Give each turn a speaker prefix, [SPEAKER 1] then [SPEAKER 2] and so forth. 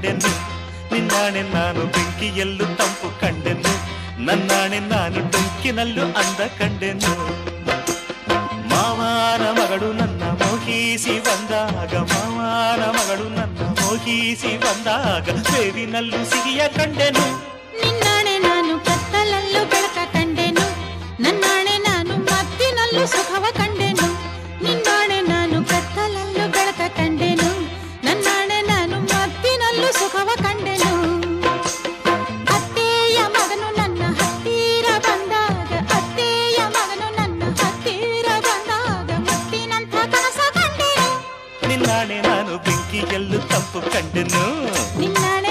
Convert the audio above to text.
[SPEAKER 1] ಕಂಡೆನು, ನಿನ್ನಾಣೆ ನಾನು ಬೆಂಕಿಯಲ್ಲೂ ತಂಪು ಕಂಡೆನು, ನನ್ನಾಣೆ ನಾನು ಡೊಂಕಿನಲ್ಲೂ ಅಂದ ಕಂಡೆನು. ಮಾವನ ಮಗಳು ನನ್ನ ಮೋಹಿಸಿ ಬಂದಾಗ, ಮಾವನ ಮಗಳು ನನ್ನ ಮೋಹಿಸಿ ಬಂದಾಗ, ಬೇವಿನಲ್ಲೂ ಸಿಹಿಯ ಕಂಡೆನು.
[SPEAKER 2] ನಿನ್ನಾಣೆ ನಾನು ಕತ್ತಲಲ್ಲೂ ಬೆಳಕ ಕಂಡೆನು, ನನ್ನಾಣೆ ನಾನು ಮತ್ತಿನಲ್ಲೂ ಸುಖವ ಕಂಡೆನು. ನಿನ್ನಾಣೆ ನಾನು ಕತ್ತಲಲ್ಲೂ ಬೆಳಕ ಕಂಡೆನು, ನನ್ನಾಣೆ ನಾನು ಮತ್ತಿನಲ್ಲೂ ಸುಖವ ಕಂಡೆನು. ಅತ್ತೆಯ ಮಗನು ನನ್ನ ಹತ್ತಿರ ಬಂದಾಗ, ಅತ್ತೆಯ ಮಗನು ನನ್ನ ಹತ್ತಿರ ಬಂದಾಗ, ಮುತ್ತಿನಂಥ ಕನಸ ಕಂಡೆನು.
[SPEAKER 1] ನಿನ್ನಾಣೆ ನಾನು ಬೆಂಕಿಯಲ್ಲೂ ತಂಪು ಕಂಡೆನು,
[SPEAKER 2] ನಿನ್ನಾಣೆ